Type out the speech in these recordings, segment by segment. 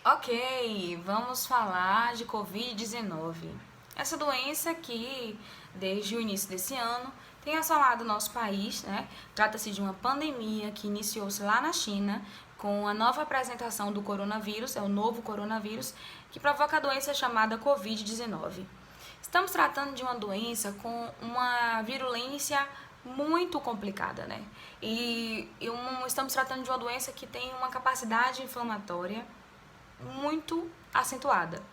Ok, vamos falar de Covid-19. Essa doença que, desde o início desse ano, tem assolado o nosso país, né? Trata-se de uma pandemia que iniciou-se lá na China com a nova apresentação do coronavírus, é o novo coronavírus, que provoca a doença chamada Covid-19. Estamos tratando de uma doença com uma virulência muito complicada, né? Estamos tratando de uma doença que tem uma capacidade inflamatória muito acentuada.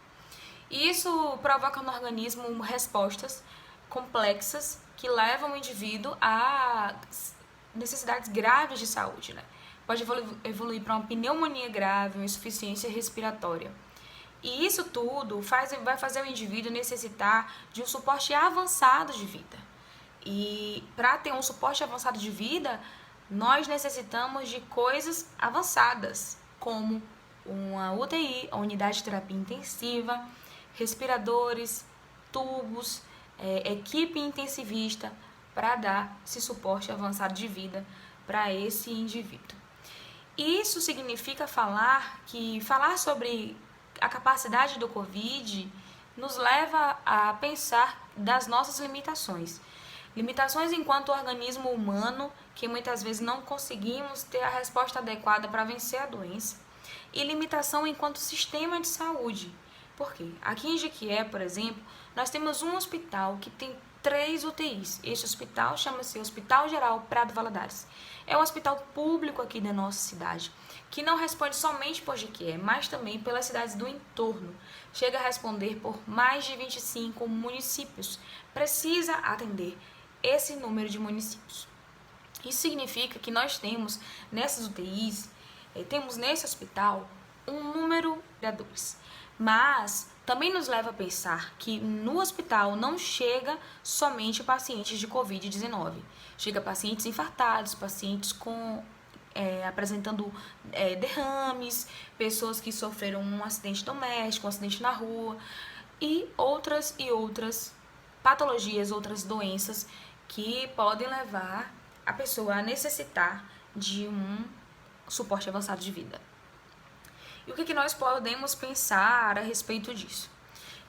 E isso provoca no organismo respostas complexas que levam o indivíduo a necessidades graves de saúde, né? Pode evoluir para uma pneumonia grave, uma insuficiência respiratória. E isso tudo vai fazer o indivíduo necessitar de um suporte avançado de vida. E para ter um suporte avançado de vida, nós necessitamos de coisas avançadas, como uma UTI, a unidade de terapia intensiva, respiradores, tubos, equipe intensivista para dar esse suporte avançado de vida para esse indivíduo. Isso significa falar sobre a capacidade do Covid nos leva a pensar das nossas limitações. Limitações enquanto organismo humano, que muitas vezes não conseguimos ter a resposta adequada para vencer a doença. E limitação enquanto sistema de saúde. Por quê? Aqui em Jequié, por exemplo, nós temos um hospital que tem 3 UTIs. Este hospital chama-se Hospital Geral Prado Valadares. É um hospital público aqui da nossa cidade, que não responde somente por Jequié, mas também pelas cidades do entorno. Chega a responder por mais de 25 municípios. Precisa atender esse número de municípios. Isso significa que nós temos nessas UTIs, temos nesse hospital um número de trabalhadores, mas também nos leva a pensar que no hospital não chega somente pacientes de Covid-19, chega pacientes infartados, pacientes apresentando derrames, pessoas que sofreram um acidente doméstico, um acidente na rua e outras patologias, outras doenças que podem levar a pessoa a necessitar de um suporte avançado de vida. E o que nós podemos pensar a respeito disso?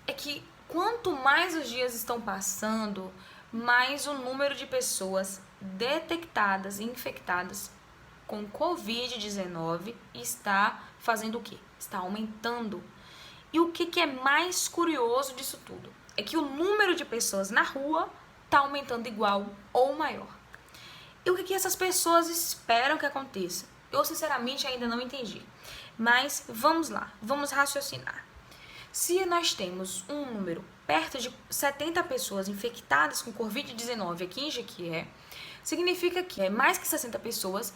É que quanto mais os dias estão passando, mais o número de pessoas detectadas e infectadas com Covid-19 está fazendo o quê? Está aumentando. E o que é mais curioso disso tudo? É que o número de pessoas na rua está aumentando igual ou maior. E o que essas pessoas esperam que aconteça? Eu, sinceramente, ainda não entendi. Mas vamos lá, vamos raciocinar. Se nós temos um número perto de 70 pessoas infectadas com Covid-19 aqui em Jequié, significa que mais que 60 pessoas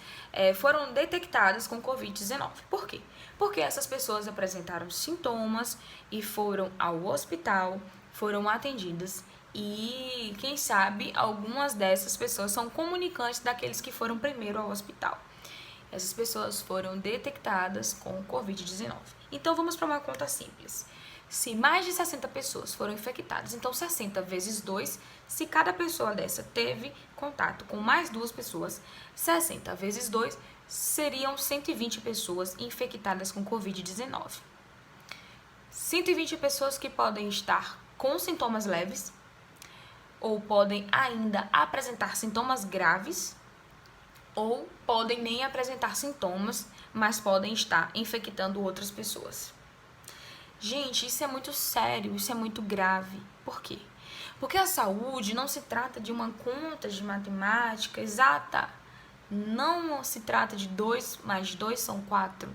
foram detectadas com Covid-19. Por quê? Porque essas pessoas apresentaram sintomas e foram ao hospital, foram atendidas e, quem sabe, algumas dessas pessoas são comunicantes daqueles que foram primeiro ao hospital. Essas pessoas foram detectadas com Covid-19. Então, vamos para uma conta simples. Se mais de 60 pessoas foram infectadas, então 60 vezes 2, se cada pessoa dessa teve contato com mais 2 pessoas, 60 vezes 2 seriam 120 pessoas infectadas com Covid-19. 120 pessoas que podem estar com sintomas leves ou podem ainda apresentar sintomas graves, ou podem nem apresentar sintomas, mas podem estar infectando outras pessoas. Gente, isso é muito sério, isso é muito grave. Por quê? Porque a saúde não se trata de uma conta de matemática exata. Não se trata de 2 mais 2 são 4.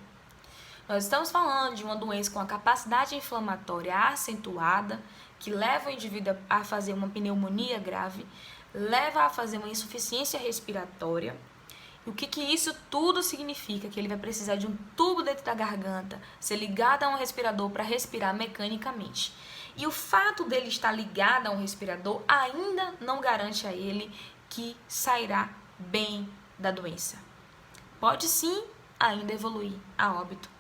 Nós estamos falando de uma doença com a capacidade inflamatória acentuada, que leva o indivíduo a fazer uma pneumonia grave, leva a fazer uma insuficiência respiratória. E o que isso tudo significa? Que ele vai precisar de um tubo dentro da garganta, ser ligado a um respirador para respirar mecanicamente. E o fato dele estar ligado a um respirador ainda não garante a ele que sairá bem da doença. Pode sim ainda evoluir a óbito.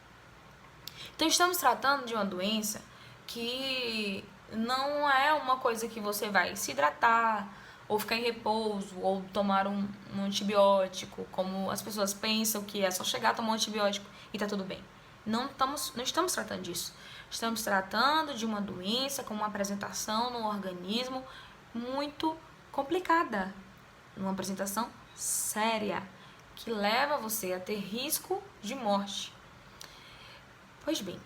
Então estamos tratando de uma doença que não é uma coisa que você vai se hidratar, ou ficar em repouso, ou tomar um antibiótico, como as pessoas pensam que é só chegar a tomar um antibiótico e tá tudo bem. Não estamos tratando disso. Estamos tratando de uma doença com uma apresentação no organismo muito complicada, uma apresentação séria, que leva você a ter risco de morte. Pois bem,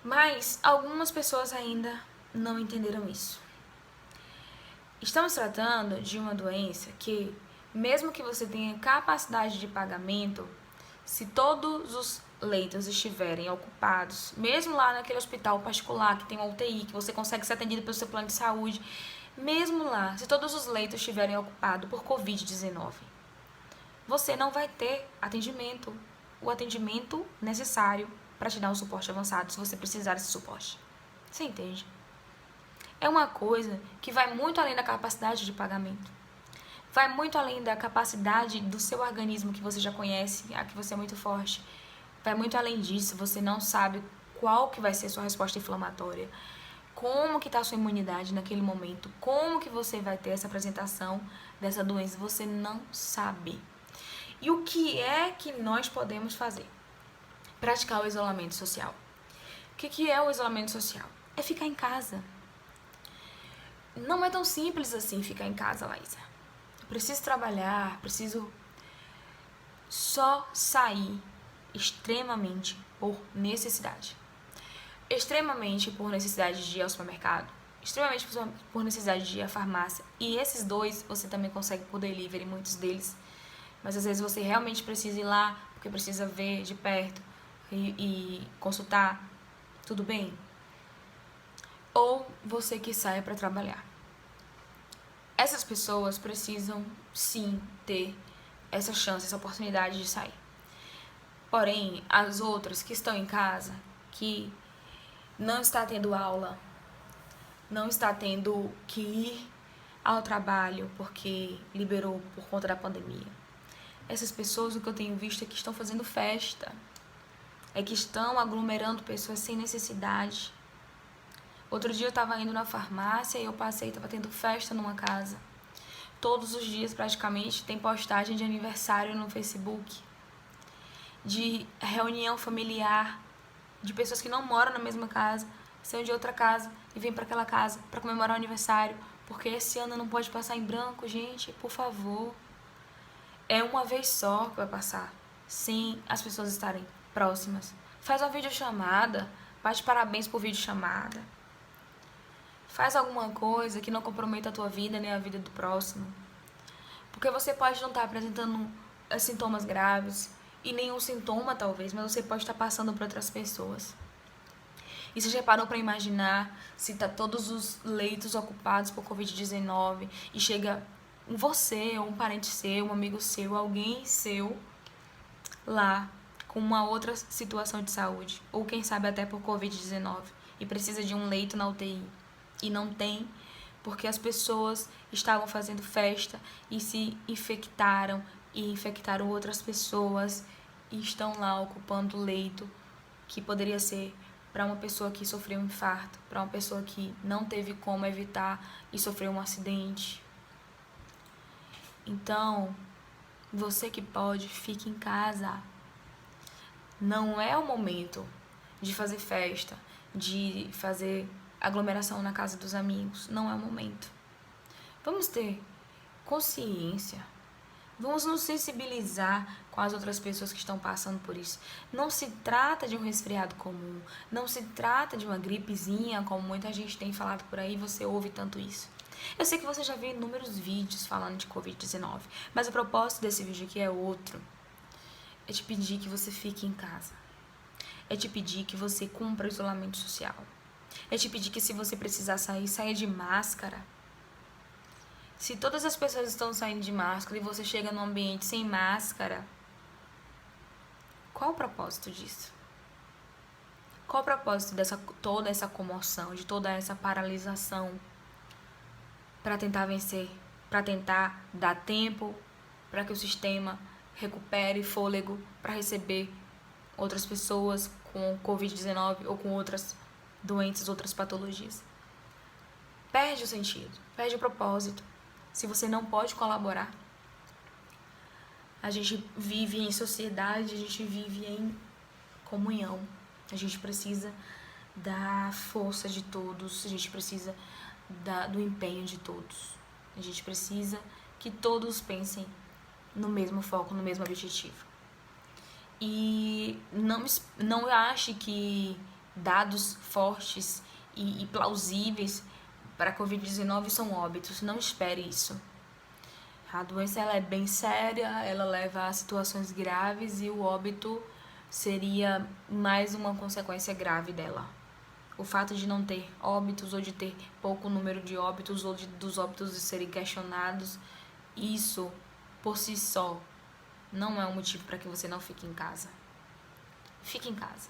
mas algumas pessoas ainda não entenderam isso. Estamos tratando de uma doença que, mesmo que você tenha capacidade de pagamento, se todos os leitos estiverem ocupados, mesmo lá naquele hospital particular que tem uma UTI, que você consegue ser atendido pelo seu plano de saúde, mesmo lá, se todos os leitos estiverem ocupados por Covid-19, você não vai ter atendimento, o atendimento necessário para te dar um suporte avançado, se você precisar desse suporte. Você entende? É uma coisa que vai muito além da capacidade de pagamento. Vai muito além da capacidade do seu organismo que você já conhece, a que você é muito forte. Vai muito além disso, você não sabe qual que vai ser a sua resposta inflamatória, como que está a sua imunidade naquele momento, como que você vai ter essa apresentação dessa doença, você não sabe. E o que é que nós podemos fazer? Praticar o isolamento social. O que é o isolamento social? É ficar em casa. Não é tão simples assim ficar em casa, Laísa. Eu preciso trabalhar, preciso só sair extremamente por necessidade. Extremamente por necessidade de ir ao supermercado, extremamente por necessidade de ir à farmácia. E esses dois você também consegue por delivery, muitos deles. Mas às vezes você realmente precisa ir lá, porque precisa ver de perto e consultar. Tudo bem? Ou você que sai para trabalhar. Essas pessoas precisam sim ter essa chance, essa oportunidade de sair. Porém, as outras que estão em casa, que não está tendo aula, não está tendo que ir ao trabalho porque liberou por conta da pandemia. Essas pessoas, o que eu tenho visto é que estão fazendo festa, é que estão aglomerando pessoas sem necessidade. Outro dia eu estava indo na farmácia e eu passei, estava tendo festa numa casa. Todos os dias praticamente tem postagem de aniversário no Facebook, de reunião familiar, de pessoas que não moram na mesma casa, saiam de outra casa e vêm para aquela casa para comemorar o aniversário, porque esse ano não pode passar em branco, gente, por favor. É uma vez só que vai passar, sem as pessoas estarem próximas. Faz uma videochamada, bate parabéns por videochamada. Faz alguma coisa que não comprometa a tua vida nem a vida do próximo. Porque você pode não estar apresentando sintomas graves, e nenhum sintoma talvez, mas você pode estar passando para outras pessoas. E você já parou para imaginar se tá todos os leitos ocupados por Covid-19 e chega você, ou um parente seu, um amigo seu, alguém seu lá com uma outra situação de saúde, ou quem sabe até por Covid-19 e precisa de um leito na UTI e não tem, porque as pessoas estavam fazendo festa e se infectaram e infectaram outras pessoas e estão lá ocupando o leito que poderia ser para uma pessoa que sofreu um infarto, para uma pessoa que não teve como evitar e sofreu um acidente. Então, você que pode, fique em casa. Não é o momento de fazer festa, de fazer aglomeração na casa dos amigos. Não é o momento. Vamos ter consciência. Vamos nos sensibilizar com as outras pessoas que estão passando por isso. Não se trata de um resfriado comum. Não se trata de uma gripezinha, como muita gente tem falado por aí, você ouve tanto isso. Eu sei que você já viu inúmeros vídeos falando de Covid-19, mas o propósito desse vídeo aqui é outro. É te pedir que você fique em casa. É te pedir que você cumpra o isolamento social. É te pedir que se você precisar sair, saia de máscara. Se todas as pessoas estão saindo de máscara e você chega num ambiente sem máscara, qual o propósito disso? Qual o propósito dessa toda essa comoção, de toda essa paralisação para tentar vencer, para tentar dar tempo para que o sistema recupere fôlego para receber outras pessoas com Covid-19 ou com outras doenças, outras patologias? Perde o sentido, perde o propósito. Se você não pode colaborar, a gente vive em sociedade, a gente vive em comunhão, a gente precisa da força de todos, a gente precisa do empenho de todos. A gente precisa que todos pensem no mesmo foco, no mesmo objetivo. E não ache que dados fortes e plausíveis para a Covid-19 são óbitos. Não espere isso. A doença ela é bem séria, ela leva a situações graves e o óbito seria mais uma consequência grave dela. O fato de não ter óbitos ou de ter pouco número de óbitos ou dos óbitos de serem questionados, isso por si só não é um motivo para que você não fique em casa. Fique em casa.